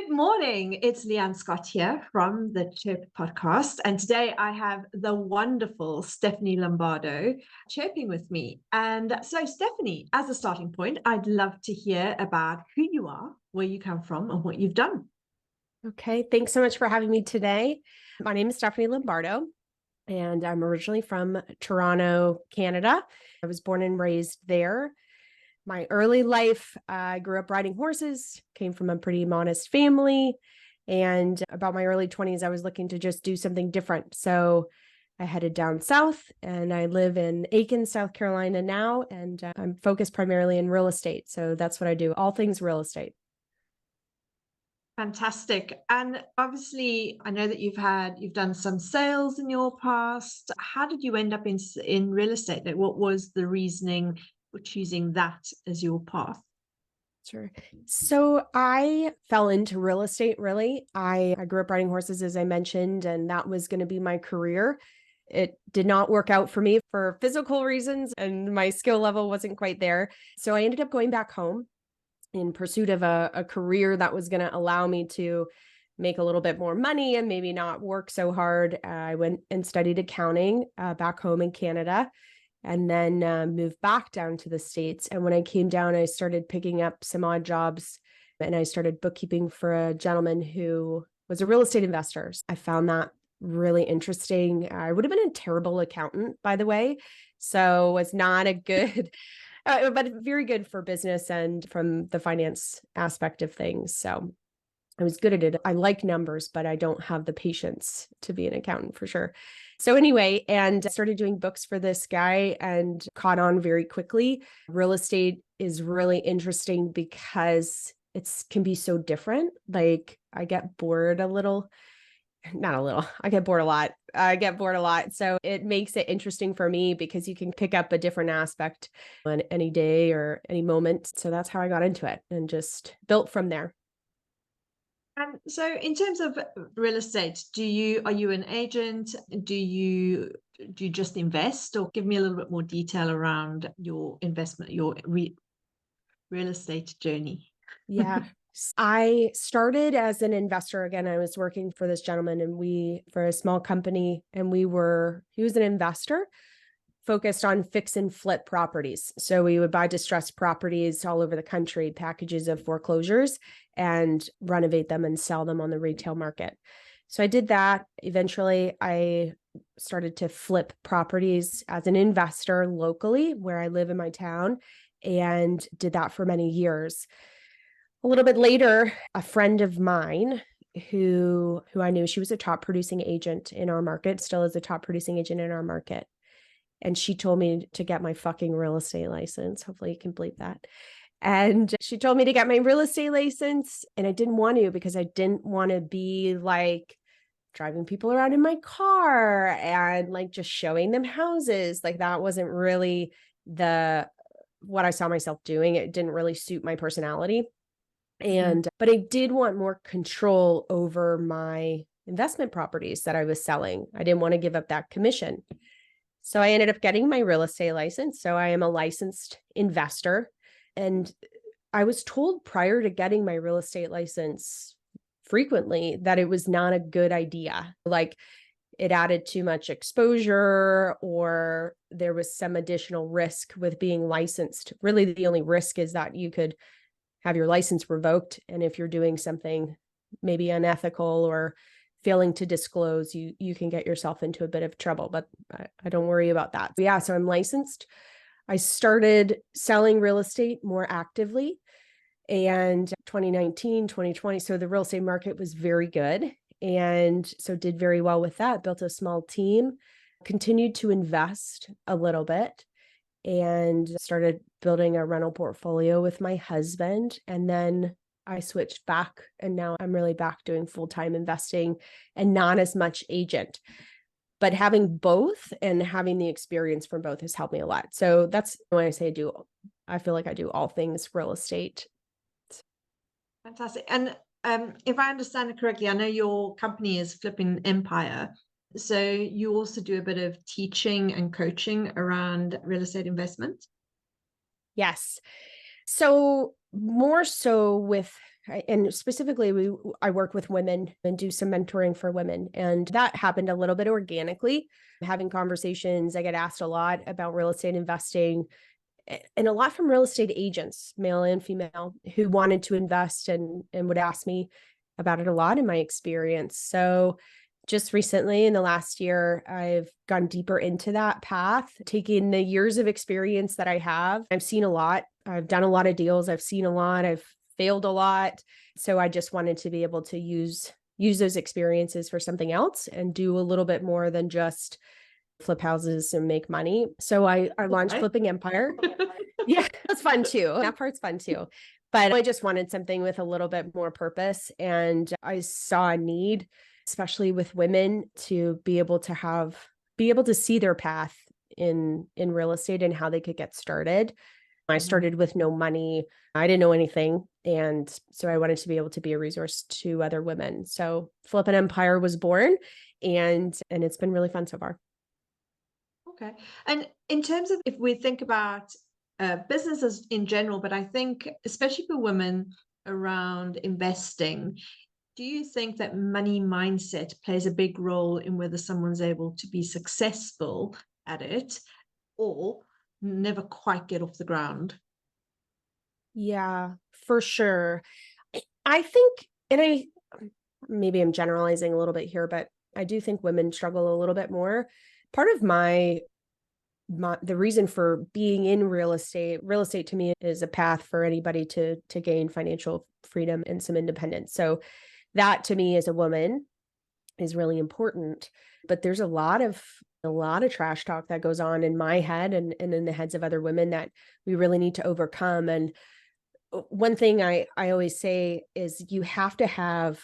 Good morning. It's Leanne Scott here from the Chirp podcast. And today I have the wonderful Stephanie Lombardo chirping with me. And so, Stephanie, as a starting point, I'd love to hear about who you are, where you come from, and what you've done. Okay, thanks so much for having me today. My name is Stephanie Lombardo, and I'm originally from Toronto, Canada. I was born and raised there. My early life, I grew up riding horses, came from a pretty modest family. And about my early 20s, I was looking to just do something different. So I headed down south and I live in Aiken, South Carolina now. And I'm focused primarily in real estate. So that's what I do, all things real estate. Fantastic. And obviously, I know that you've done some sales in your past. How did you end up in real estate? Like, what was the reasoning for choosing that as your path? Sure. So I fell into real estate, really. I grew up riding horses, as I mentioned, and that was going to be my career. It did not work out for me for physical reasons, and my skill level wasn't quite there. So I ended up going back home in pursuit of a career that was going to allow me to make a little bit more money and maybe not work so hard. I went and studied accounting back home in Canada, and then moved back down to the States. And when I came down, I started picking up some odd jobs, and I started bookkeeping for a gentleman who was a real estate investor. I found that really interesting. I would have been a terrible accountant, by the way. So was not a good, but very good for business and from the finance aspect of things. So I was good at it. I like numbers, but I don't have the patience to be an accountant for sure. So anyway, and I started doing books for this guy and caught on very quickly. Real estate is really interesting because it can be so different. Like I get bored a little, not a little, I get bored a lot. I get bored a lot. So it makes it interesting for me because you can pick up a different aspect on any day or any moment. So that's how I got into it and just built from there. And so in terms of real estate, are you an agent? Do you just invest, or give me a little bit more detail around your investment, your real estate journey? Yeah. I started as an investor. Again, I was working for this gentleman for a small company, and he was an investor focused on fix and flip properties. So we would buy distressed properties all over the country, packages of foreclosures, and renovate them and sell them on the retail market. So I did that. Eventually, I started to flip properties as an investor locally where I live in my town, and did that for many years. A little bit later, a friend of mine who I knew, she was a top producing agent in our market, still is a top producing agent in our market. And she told me to get my fucking real estate license. Hopefully you can bleep that. And she told me to get my real estate license. And I didn't want to because I didn't want to be like driving people around in my car and like just showing them houses. Like that wasn't really what I saw myself doing. It didn't really suit my personality. But I did want more control over my investment properties that I was selling. I didn't want to give up that commission. So I ended up getting my real estate license. So I am a licensed investor. And I was told prior to getting my real estate license frequently that it was not a good idea. Like it added too much exposure, or there was some additional risk with being licensed. Really, the only risk is that you could have your license revoked. And if you're doing something maybe unethical or failing to disclose, you can get yourself into a bit of trouble, but I don't worry about that. But yeah, so I'm licensed. I started selling real estate more actively, and 2019, 2020. So the real estate market was very good. And so did very well with that, built a small team, continued to invest a little bit, and started building a rental portfolio with my husband. And then I switched back, and now I'm really back doing full-time investing and not as much agent. But having both and having the experience from both has helped me a lot. So that's when I say I feel like I do all things real estate. Fantastic. And if I understand it correctly, I know your company is Flippin Empire. So you also do a bit of teaching and coaching around real estate investment? Yes. So more so with and specifically I work with women and do some mentoring for women. And that happened a little bit organically, having conversations. I get asked a lot about real estate investing, and a lot from real estate agents, male and female, who wanted to invest and would ask me about it a lot in my experience. So just recently in the last year, I've gone deeper into that path, taking the years of experience that I have. I've seen a lot. I've done a lot of deals. I've seen a lot. I've failed a lot. So I just wanted to be able to use those experiences for something else and do a little bit more than just flip houses and make money. So I launched Flipping Empire. Yeah, that's fun too. That part's fun too. But I just wanted something with a little bit more purpose. And I saw a need, especially with women, to be able to see their path in real estate and how they could get started. I started with no money. I didn't know anything. And so I wanted to be able to be a resource to other women. So Flippin Empire was born, and it's been really fun so far. Okay. And in terms of, if we think about businesses in general, but I think especially for women around investing, do you think that money mindset plays a big role in whether someone's able to be successful at it or never quite get off the ground? Yeah, for sure. I think, and maybe I'm generalizing a little bit here, but I do think women struggle a little bit more. Part of the reason for being in real estate to me is a path for anybody to gain financial freedom and some independence. So that to me as a woman is really important. But there's a lot of trash talk that goes on in my head and in the heads of other women that we really need to overcome. And one thing I always say is you have to have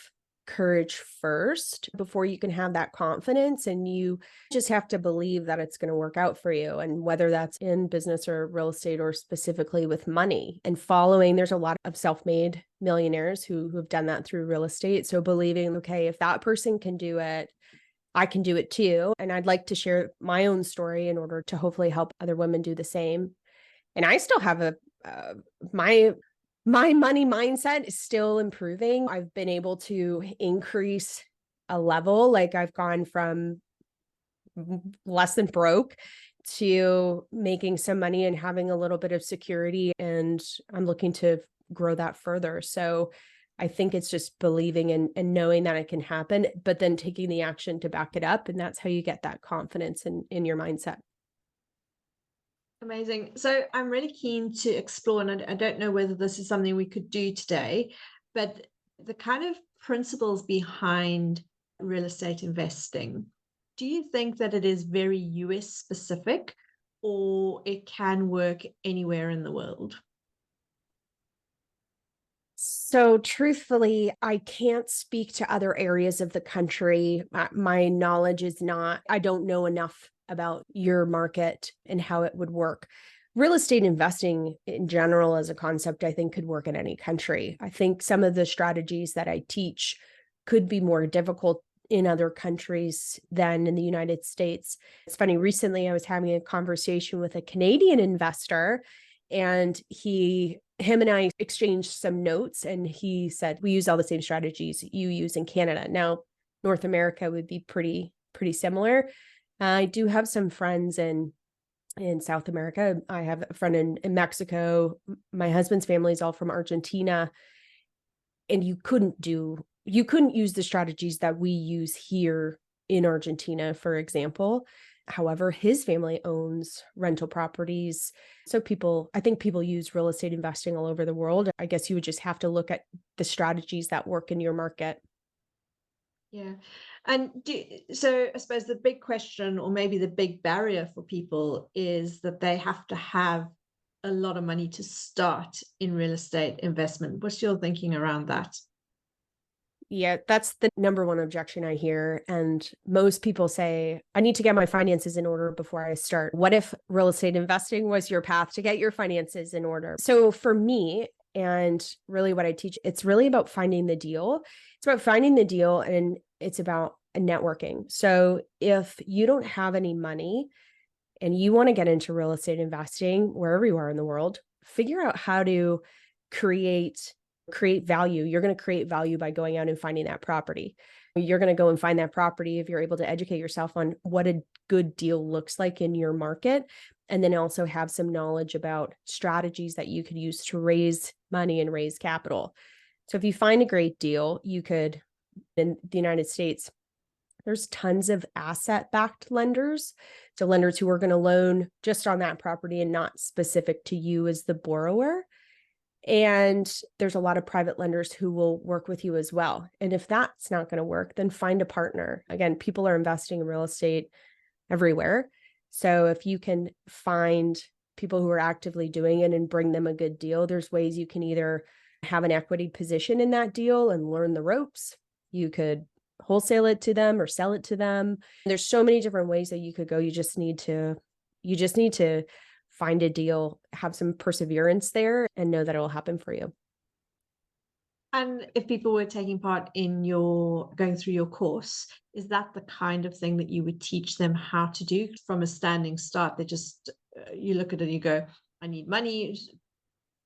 courage first before you can have that confidence, and you just have to believe that it's going to work out for you. And whether that's in business or real estate or specifically with money and following, there's a lot of self-made millionaires who have done that through real estate. So believing, okay, if that person can do it, I can do it too. And I'd like to share my own story in order to hopefully help other women do the same. And I still have my money mindset is still improving. I've been able to increase a level. Like I've gone from less than broke to making some money and having a little bit of security. And I'm looking to grow that further. So I think it's just believing and knowing that it can happen, but then taking the action to back it up. And that's how you get that confidence in your mindset. Amazing. So I'm really keen to explore, and I don't know whether this is something we could do today, but the kind of principles behind real estate investing. Do you think that it is very US specific, or it can work anywhere in the world? So truthfully, I can't speak to other areas of the country. My knowledge is not, I don't know enough about your market and how it would work. Real estate investing in general as a concept, I think could work in any country. I think some of the strategies that I teach could be more difficult in other countries than in the United States. It's funny, recently I was having a conversation with a Canadian investor, and him and I exchanged some notes, and he said, we use all the same strategies you use in Canada. Now, North America would be pretty similar. I do have some friends in South America. I have a friend in Mexico. My husband's family is all from Argentina. And you couldn't use the strategies that we use here in Argentina, for example. However, his family owns rental properties. So I think people use real estate investing all over the world. I guess you would just have to look at the strategies that work in your market. Yeah. And so I suppose the big question, or maybe the big barrier for people, is that they have to have a lot of money to start in real estate investment. What's your thinking around that? Yeah, that's the number one objection I hear. And most people say, I need to get my finances in order before I start. What if real estate investing was your path to get your finances in order? So for me, and really what I teach, it's really about finding the deal. It's about finding the deal, and it's about networking. So if you don't have any money and you want to get into real estate investing wherever you are in the world, figure out how to create create value. You're going to create value by going out and finding that property. You're going to go and find that property if you're able to educate yourself on what a good deal looks like in your market. And then also have some knowledge about strategies that you could use to raise money and raise capital. So if you find a great deal, you could, in the United States, there's tons of asset-backed lenders. So lenders who are going to loan just on that property and not specific to you as the borrower. And there's a lot of private lenders who will work with you as well. And if that's not going to work, then find a partner. Again, people are investing in real estate everywhere. So if you can find people who are actively doing it and bring them a good deal, there's ways you can either have an equity position in that deal and learn the ropes. You could wholesale it to them or sell it to them. There's so many different ways that you could go. You just need to find a deal, have some perseverance there, and know that it will happen for you. And if people were taking part in going through your course, is that the kind of thing that you would teach them how to do from a standing start? They just, you look at it and you go, I need money.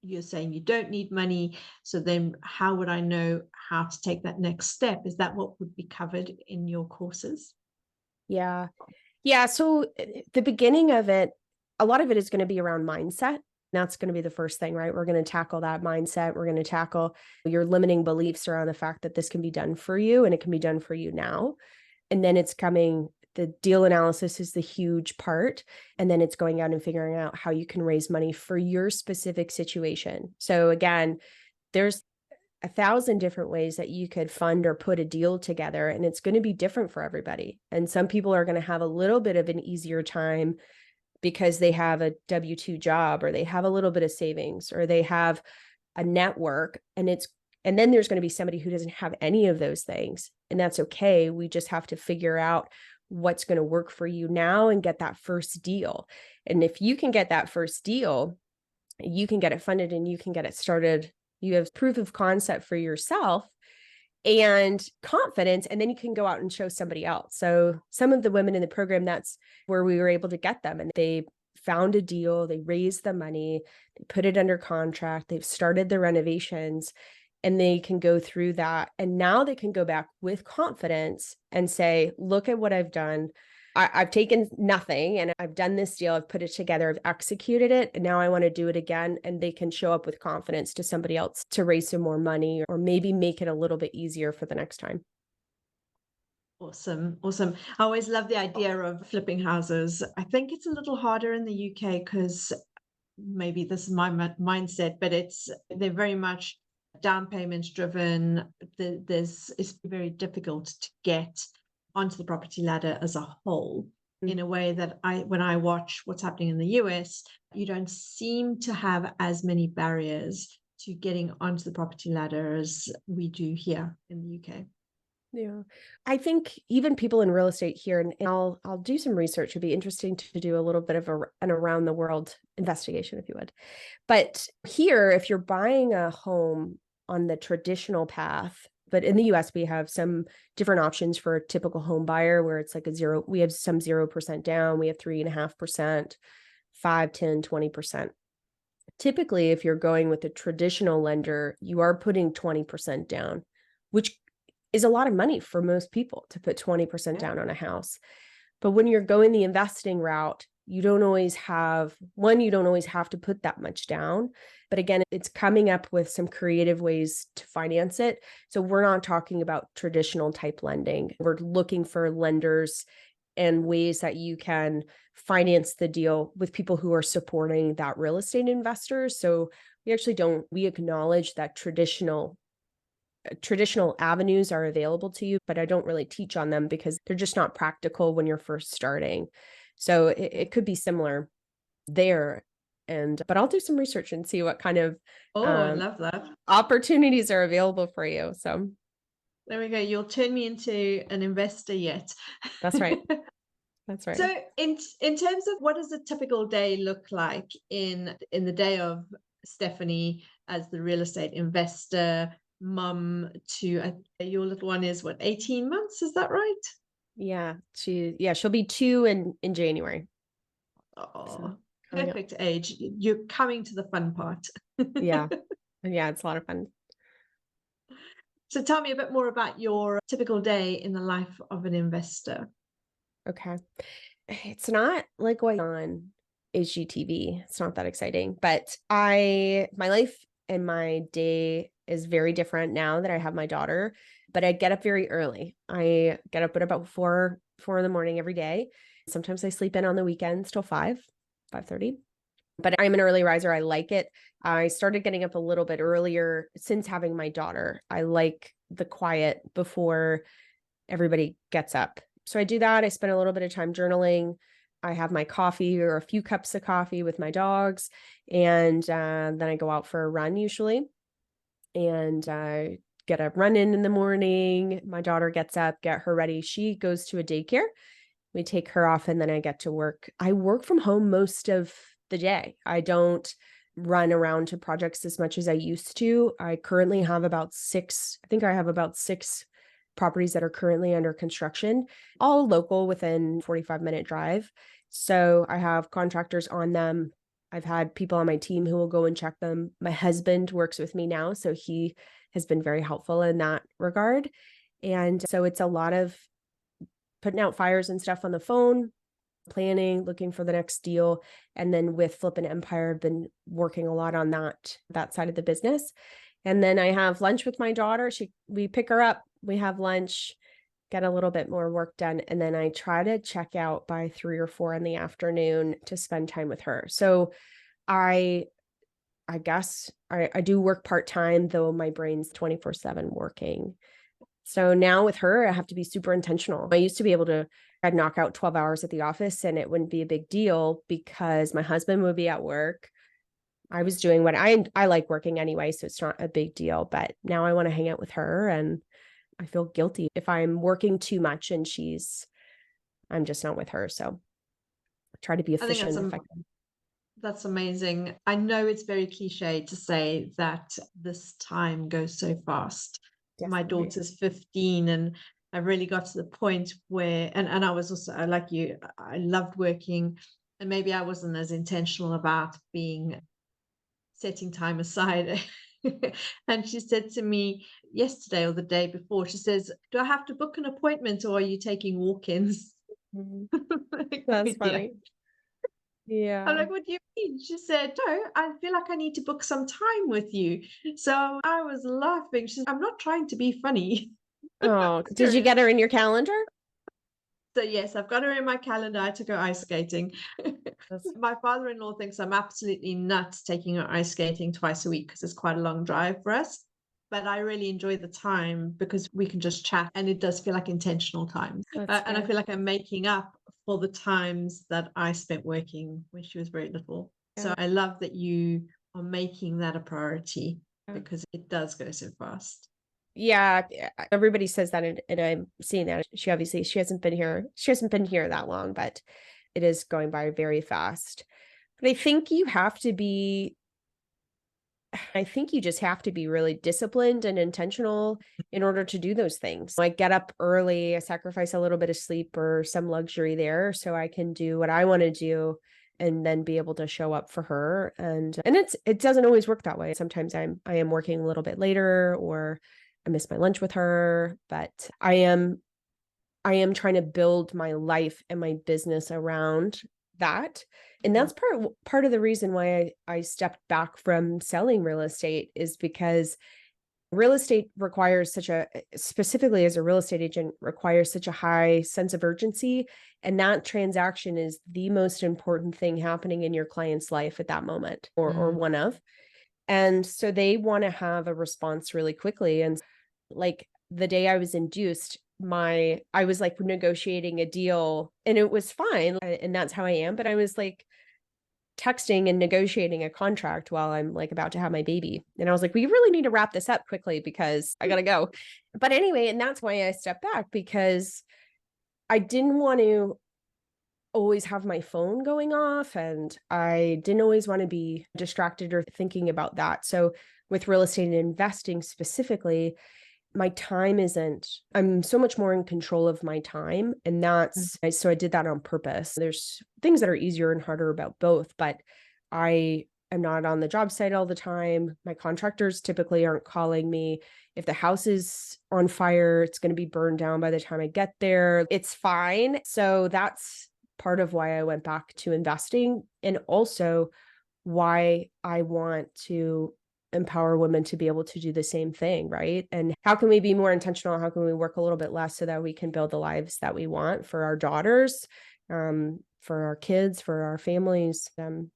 You're saying you don't need money. So then how would I know how to take that next step? Is that what would be covered in your courses? Yeah. Yeah. So the beginning of it, a lot of it is going to be around mindset. That's going to be the first thing, right? We're going to tackle that mindset. We're going to tackle your limiting beliefs around the fact that this can be done for you and it can be done for you now. And then the deal analysis is the huge part. And then it's going out and figuring out how you can raise money for your specific situation. So again, there's 1,000 different ways that you could fund or put a deal together, and it's going to be different for everybody. And some people are going to have a little bit of an easier time because they have a W-2 job, or they have a little bit of savings, or they have a network, and then there's going to be somebody who doesn't have any of those things, and that's okay. We just have to figure out what's going to work for you now and get that first deal. And if you can get that first deal, you can get it funded and you can get it started. You have proof of concept for yourself and confidence, and then you can go out and show somebody else. So some of the women in the program, that's where we were able to get them, and they found a deal, they raised the money, they put it under contract, they've started the renovations, and they can go through that. And now they can go back with confidence and say, look at what I've done. I've taken nothing and I've done this deal. I've put it together. I've executed it. And now I want to do it again. And they can show up with confidence to somebody else to raise some more money, or maybe make it a little bit easier for the next time. Awesome. Awesome. I always love the idea of flipping houses. I think it's a little harder in the UK because maybe this is my mindset, but they're very much down payments driven. It's very difficult to get onto the property ladder as a whole, in a way that when I watch what's happening in the US, you don't seem to have as many barriers to getting onto the property ladder as we do here in the UK. Yeah. I think even people in real estate here, and I'll do some research. It'd be interesting to do a little bit of an around the world investigation, if you would. But here, if you're buying a home on the traditional path, but in the US, we have some different options for a typical home buyer where it's like we have some 0% down, we have 3.5%, 5, 10, 20%. Typically, if you're going with a traditional lender, you are putting 20% down, which is a lot of money for most people to put 20% down on a house. But when you're going the investing route, you don't always have to put that much down. But again, it's coming up with some creative ways to finance it. So we're not talking about traditional type lending. We're looking for lenders and ways that you can finance the deal with people who are supporting that real estate investor. So we acknowledge that traditional avenues are available to you, but I don't really teach on them because they're just not practical when you're first starting. So it could be similar there. But I'll do some research and see what kind of I love that. Opportunities are available for you. So there we go. You'll turn me into an investor yet. That's right. That's right. So in terms of what does a typical day look like in the day of Stephanie as the real estate investor, mum to your little one is what, 18 months? Is that right? Yeah. She'll be 2 in January. Oh, So, perfect age. You're coming to the fun part. Yeah. Yeah. It's a lot of fun. So tell me a bit more about your typical day in the life of an investor. Okay. It's not like going on HGTV. It's not that exciting, but my life and my day is very different now that I have my daughter, but I get up very early. I get up at about 4 in the morning every day. Sometimes I sleep in on the weekends till 5:30, but I'm an early riser. I like it. I started getting up a little bit earlier since having my daughter. I like the quiet before everybody gets up. So I do that. I spend a little bit of time journaling. I have my coffee or a few cups of coffee with my dogs. And then I go out for a run usually and get a run in the morning. My daughter gets up, get her ready. She goes to a daycare. We take her off and then I get to work. I work from home most of the day. I don't run around to projects as much as I used to. I currently have about six properties that are currently under construction, all local within 45-minute drive. So I have contractors on them. I've had people on my team who will go and check them. My husband works with me now, so he has been very helpful in that regard. And so it's a lot of putting out fires and stuff on the phone, planning, looking for the next deal. And then with Flippin Empire, I've been working a lot on that side of the business. And then I have lunch with my daughter. We pick her up, we have lunch, get a little bit more work done. And then I try to check out by 3 or 4 in the afternoon to spend time with her. So I guess I do work part-time, though my brain's 24/7 working. So now with her, I have to be super intentional. I used to be able to, I'd knock out 12 hours at the office and it wouldn't be a big deal because my husband would be at work. I was doing what I like working anyway, so it's not a big deal. But now I want to hang out with her and I feel guilty if I'm working too much and I'm just not with her. So I try to be I think efficient if I can. that's amazing. I know it's very cliche to say that this time goes so fast. My Definitely. daughter's 15 and I really got to the point where, and I was also, like you, I loved working and maybe I wasn't as intentional about setting time aside. And she said to me yesterday or the day before, she says, do I have to book an appointment or are you taking walk-ins? Mhm. Like, That's "Oh, dear." funny. I'm Yeah. like, what do you mean? She said, no, I feel like I need to book some time with you. So I was laughing. She said, I'm not trying to be funny. Oh, did you Serious. get her in your calendar? So yes, I've got her in my calendar. I took her ice skating. That's My father-in-law thinks I'm absolutely nuts taking her ice skating twice a week because it's quite a long drive for us. But I really enjoy the time because we can just chat and it does feel like intentional time. that's And I good. feel like I'm making up for the times that I spent working when she was very little. So Yeah. I love that you are making that a priority Yeah. because it does go so fast. Yeah, everybody says that, and I'm seeing that. She hasn't been here. She hasn't been here that long, but it is going by very fast. But I think you just have to be really disciplined and intentional in order to do those things. I get up early, I sacrifice a little bit of sleep or some luxury there so I can do what I want to do and then be able to show up for her. And it doesn't always work that way. Sometimes I am working a little bit later or I miss my lunch with her, but I am trying to build my life and my business around that. And that's part of the reason why I stepped back from selling real estate is because real estate requires specifically as a real estate agent, requires such a high sense of urgency. And that transaction is the most important thing happening in your client's life at that moment or one of. And so they want to have a response really quickly. And like the day I was induced, I was like negotiating a deal and it was fine. And that's how I am. But I was like texting and negotiating a contract while I'm like about to have my baby. And I was like, we really need to wrap this up quickly because I gotta go. But anyway, and that's why I stepped back because I didn't want to always have my phone going off and I didn't always want to be distracted or thinking about that. So with real estate and investing specifically, I'm so much more in control of my time. And so I did that on purpose. There's things that are easier and harder about both, but I I'm not on the job site all the time. My contractors typically aren't calling me. If the house is on fire, it's going to be burned down by the time I get there. It's fine. So that's part of why I went back to investing, and also why I want to empower women to be able to do the same thing, right? And how can we be more intentional? How can we work a little bit less so that we can build the lives that we want for our daughters, for our kids, for our families? And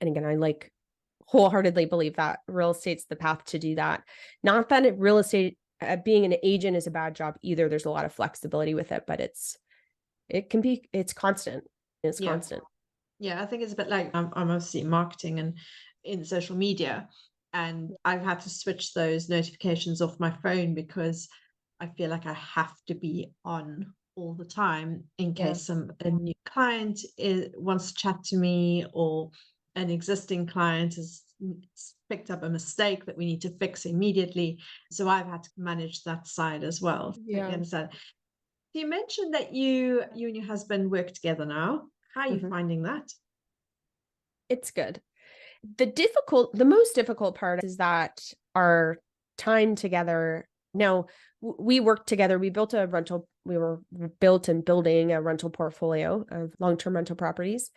again, I wholeheartedly believe that real estate's the path to do that. Not that real estate, being an agent is a bad job either. There's a lot of flexibility with it, but it's constant. It's Yeah. constant. Yeah, I think it's a bit like I'm obviously marketing and in social media, and I've had to switch those notifications off my phone because I feel like I have to be on all the time in Yeah. case a new client wants to chat to me, or an existing client has picked up a mistake that we need to fix immediately. So I've had to manage that side as well. Yeah. I understand. You mentioned that you and your husband work together now. How are you finding that? It's good. The most difficult part is that our time together. Now, we worked together. We were built and building a rental portfolio of long-term rental properties.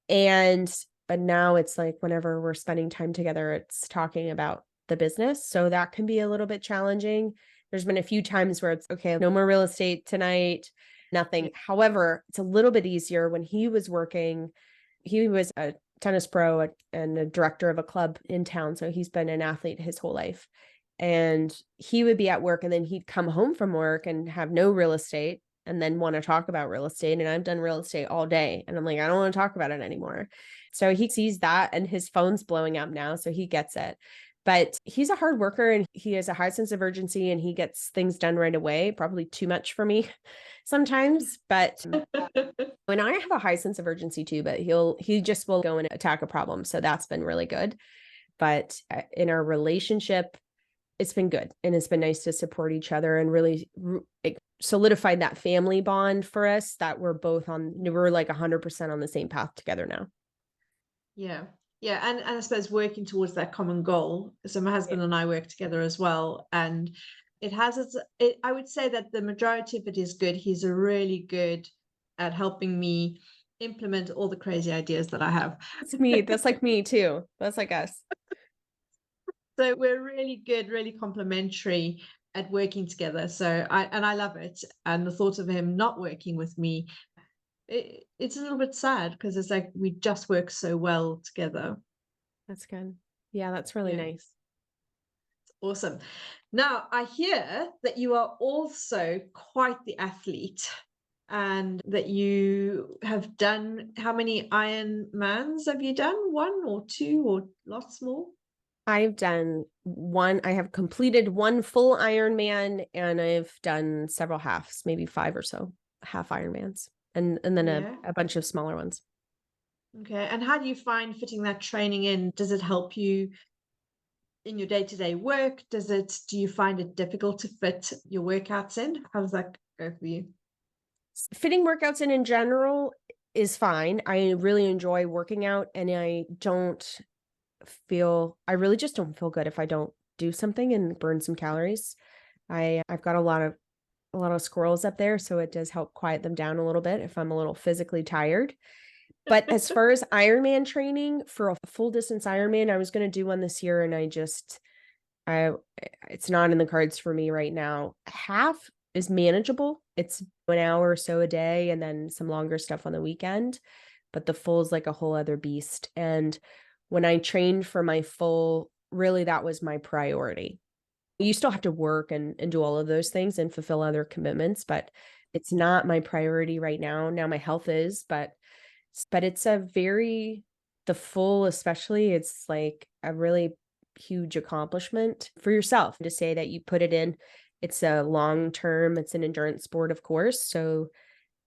But now it's like whenever we're spending time together, it's talking about the business. So that can be a little bit challenging. There's been a few times where it's okay, no more real estate tonight, nothing. However, it's a little bit easier when he was working. He was a tennis pro and a director of a club in town. So he's been an athlete his whole life. And he would be at work and then he'd come home from work and have no real estate and then want to talk about real estate. And I've done real estate all day. And I'm like, I don't want to talk about it anymore. So he sees that and his phone's blowing up now. So he gets it. But he's a hard worker and he has a high sense of urgency and he gets things done right away, probably too much for me sometimes. But and I have a high sense of urgency too, but he just will go and attack a problem. So that's been really good. But in our relationship, it's been good. And it's been nice to support each other and really solidified that family bond for us that we're like 100% on the same path together now. Yeah. Yeah. And I suppose working towards that common goal. So my husband and I work together as well. And I would say that the majority of it is good. He's really good at helping me implement all the crazy ideas that I have. That's me. That's like me too. That's like us. So we're really good, really complementary at working together. So I love it. And the thought of him not working with me, it's a little bit sad because it's like we just work so well together. That's good. Yeah, that's really nice. Awesome. Now, I hear that you are also quite the athlete and that you have done, how many Ironmans have you done? One or two or lots more? I've done one. I have completed one full Ironman and I've done several halves, maybe 5 or so half Ironmans, and then a bunch of smaller ones. Okay. And how do you find fitting that training in? Does it help you in your day-to-day work? Do you find it difficult to fit your workouts in? How does that go for you? Fitting workouts in general is fine. I really enjoy working out and I really just don't feel good if I don't do something and burn some calories. I've got a lot of squirrels up there, so it does help quiet them down a little bit if I'm a little physically tired. But as far as Ironman training, for a full distance Ironman, I was going to do one this year and it's not in the cards for me right now. Half is manageable. It's an hour or so a day and then some longer stuff on the weekend, but the full is like a whole other beast. And when I trained for my full, really that was my priority. You still have to work and do all of those things and fulfill other commitments, but it's not my priority right now. Now my health is, but it's the full, especially, it's like a really huge accomplishment for yourself to say that you put it in. It's a long term, it's an endurance sport, of course. So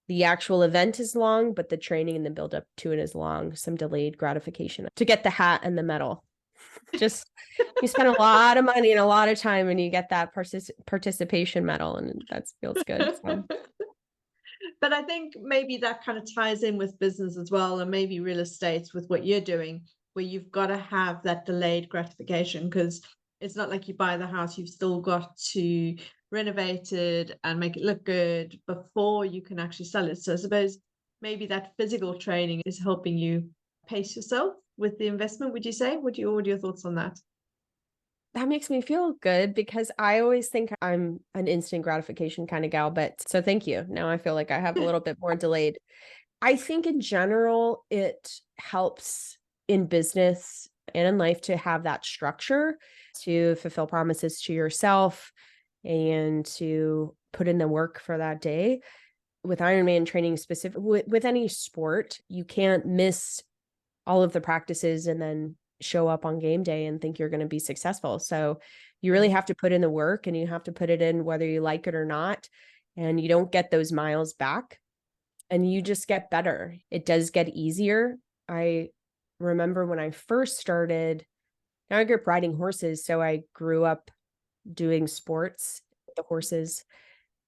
the actual event is long, but the training and the build up to it is long, some delayed gratification to get the hat and the medal. Just you spend a lot of money and a lot of time and you get that participation medal and that feels good. So. But I think maybe that kind of ties in with business as well, and maybe real estate with what you're doing. where you've got to have that delayed gratification, because it's not like you buy the house, you've still got to renovate it and make it look good before you can actually sell it. So I suppose maybe that physical training is helping you pace yourself with the investment, would you say? What are your thoughts on that? That makes me feel good because I always think I'm an instant gratification kind of gal, but so thank you. Now I feel like I have a little bit more delayed. I think in general, it helps in business and in life to have that structure, to fulfill promises to yourself and to put in the work for that day. With Ironman training specific, with any sport, you can't miss all of the practices and then show up on game day and think you're going to be successful. So you really have to put in the work, and you have to put it in whether you like it or not. And you don't get those miles back, and you just get better. It does get easier. I remember when I first started, now I grew up riding horses. So I grew up doing sports with the horses.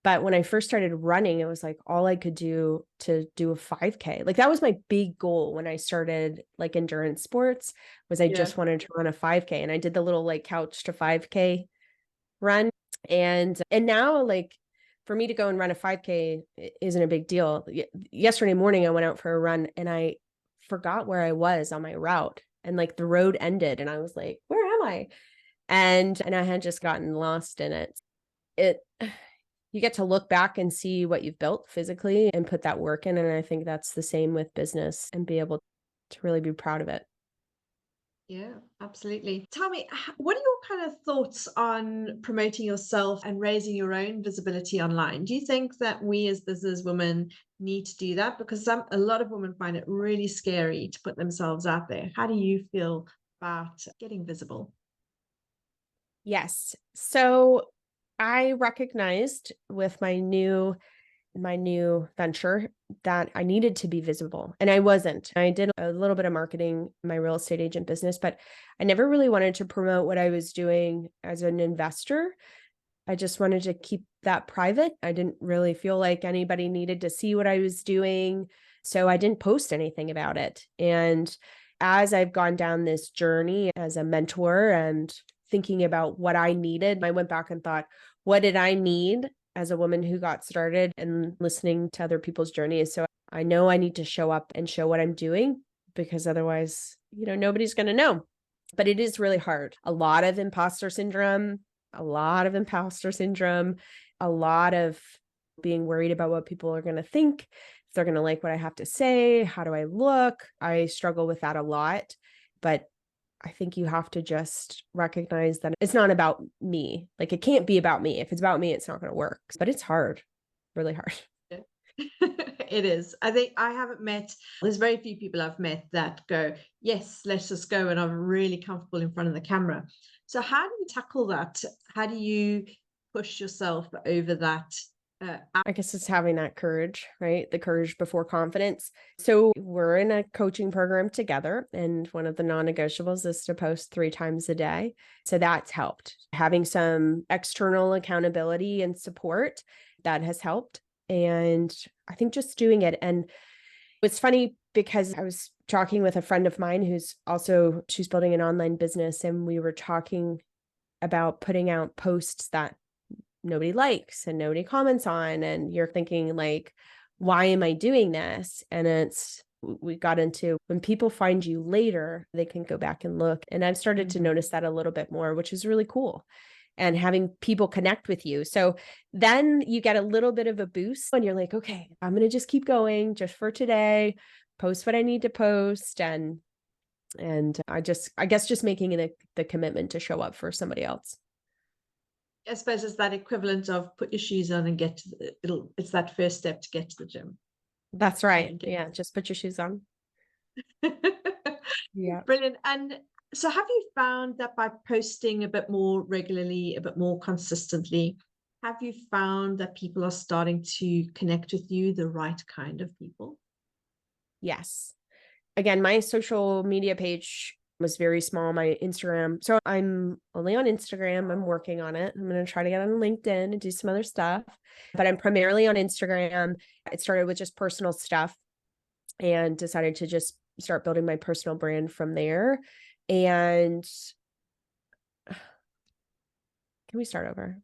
But when I first started running, it was like all I could do to do a 5K. Like that was my big goal when I started like endurance sports, was I just wanted to run a 5K. And I did the little like couch to 5K run. And now like for me to go and run a 5K isn't a big deal. Yesterday morning, I went out for a run and I forgot where I was on my route, and like the road ended and I was like, where am I? And I had just gotten lost in it. You get to look back and see what you've built physically and put that work in. And I think that's the same with business, and be able to really be proud of it. Yeah, absolutely. Tell me, what are your kind of thoughts on promoting yourself and raising your own visibility online? Do you think that we as businesswomen need to do that? Because a lot of women find it really scary to put themselves out there. How do you feel about getting visible? Yes. So I recognized with my new venture that I needed to be visible, and I wasn't. I did a little bit of marketing in my real estate agent business, but I never really wanted to promote what I was doing as an investor. I just wanted to keep that private. I didn't really feel like anybody needed to see what I was doing, so I didn't post anything about it. And as I've gone down this journey as a mentor and thinking about what I needed, I went back and thought, what did I need as a woman who got started, and listening to other people's journeys? So I know I need to show up and show what I'm doing, because otherwise, nobody's going to know. But it is really hard. A lot of imposter syndrome, a lot of being worried about what people are going to think, if they're going to like what I have to say, how do I look? I struggle with that a lot. But I think you have to just recognize that it's not about me. Like it can't be about me. If it's about me, it's not going to work. But it's hard, really hard. It is. I think there's very few people I've met that go, yes, let's just go, and I'm really comfortable in front of the camera. So how do you tackle that? How do you push yourself over that? I guess it's having that courage, right? The courage before confidence. So we're in a coaching program together, and one of the non-negotiables is to post 3 times a day. So that's helped. Having some external accountability and support, that has helped. And I think just doing it. And it's funny because I was talking with a friend of mine she's building an online business, and we were talking about putting out posts that nobody likes and nobody comments on. And you're thinking like, why am I doing this? And we got into, when people find you later, they can go back and look. And I've started to notice that a little bit more, which is really cool. And having people connect with you. So then you get a little bit of a boost and you're like, okay, I'm going to just keep going just for today, post what I need to post. And I guess just making the commitment to show up for somebody else. I suppose it's that equivalent of put your shoes on and it's that first step to get to the gym. That's right. Yeah. Just put your shoes on. Yeah. Brilliant. And so have you found that by posting a bit more regularly, a bit more consistently, have you found that people are starting to connect with you, the right kind of people? Yes. Again, my social media page was very small, my Instagram. So I'm only on Instagram. I'm working on it. I'm going to try to get on LinkedIn and do some other stuff, but I'm primarily on Instagram. It started with just personal stuff and decided to just start building my personal brand from there. And can we start over?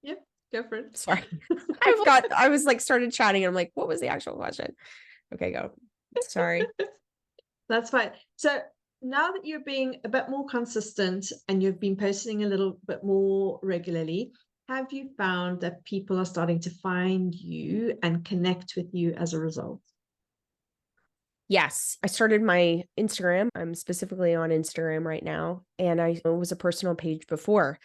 Yep, go for it. Sorry. I was like started chatting and I'm like, what was the actual question? Okay, go. Sorry. That's fine. So now that you're being a bit more consistent and you've been posting a little bit more regularly, have you found that people are starting to find you and connect with you as a result? Yes, I started my Instagram. I'm specifically on Instagram right now, and I was a personal page before.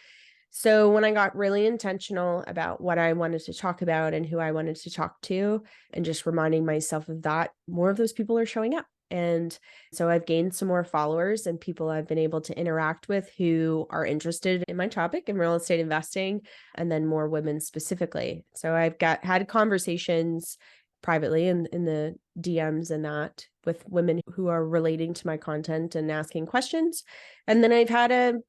So when I got really intentional about what I wanted to talk about and who I wanted to talk to, and just reminding myself of that, more of those people are showing up. And so I've gained some more followers and people I've been able to interact with who are interested in my topic in real estate investing, and then more women specifically. So I've had conversations privately in the DMs and that with women who are relating to my content and asking questions. And then I've had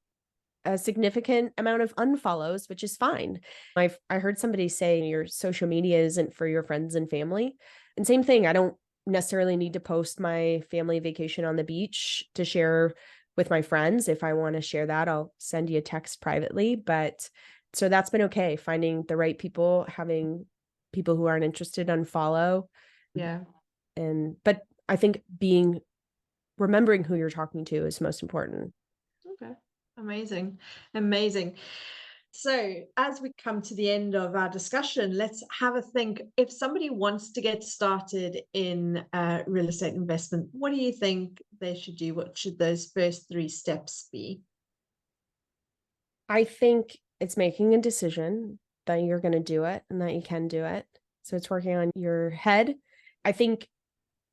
a significant amount of unfollows, which is fine. I heard somebody say your social media isn't for your friends and family. And same thing, I don't necessarily need to post my family vacation on the beach to share with my friends. If I want to share that, I'll send you a text privately. But so that's been okay, finding the right people, having people who aren't interested unfollow. Yeah. But I think remembering who you're talking to is most important. Okay. Amazing. Amazing. So, as we come to the end of our discussion, let's have a think. If somebody wants to get started in real estate investment, what do you think they should do? What should those first 3 steps be? I think it's making a decision that you're going to do it and that you can do it. So it's working on your head. I think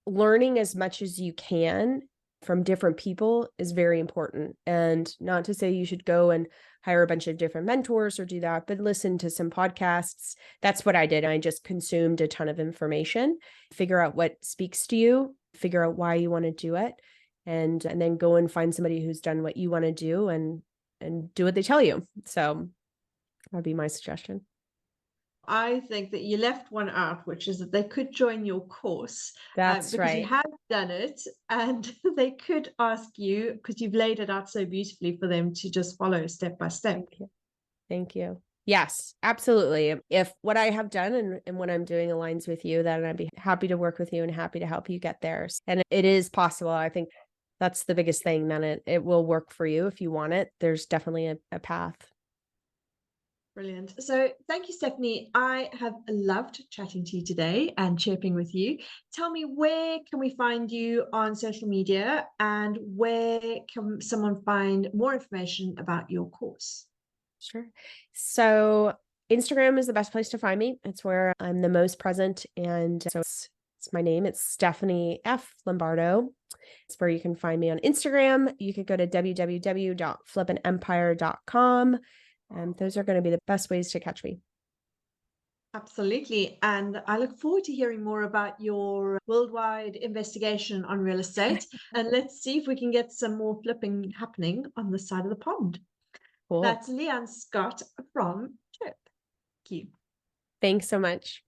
learning as much as you can from different people is very important. And not to say you should go and hire a bunch of different mentors or do that, but listen to some podcasts. That's what I did. I just consumed a ton of information, figure out what speaks to you, figure out why you want to do it, and then go and find somebody who's done what you want to do and do what they tell you. So that'd be my suggestion. I think that you left one out, which is that they could join your course That's because you right. have done it, and they could ask you, because you've laid it out so beautifully for them to just follow step by step. Thank you. Thank you. Yes, absolutely. If what I have done and what I'm doing aligns with you, then I'd be happy to work with you and happy to help you get there. And it is possible. I think that's the biggest thing. Then it will work for you if you want it. There's definitely a path. Brilliant. So thank you, Stephanie. I have loved chatting to you today and chirping with you. Tell me, where can we find you on social media, and where can someone find more information about your course? Sure. So Instagram is the best place to find me. It's where I'm the most present. And so it's my name. It's Stephanie F. Lombardo. It's where you can find me on Instagram. You could go to www.flippinempire.com. Those are going to be the best ways to catch me. Absolutely. And I look forward to hearing more about your worldwide investigation on real estate. And let's see if we can get some more flipping happening on the side of the pond. Cool. That's Leanne Scott from Chirp. Thank you. Thanks so much.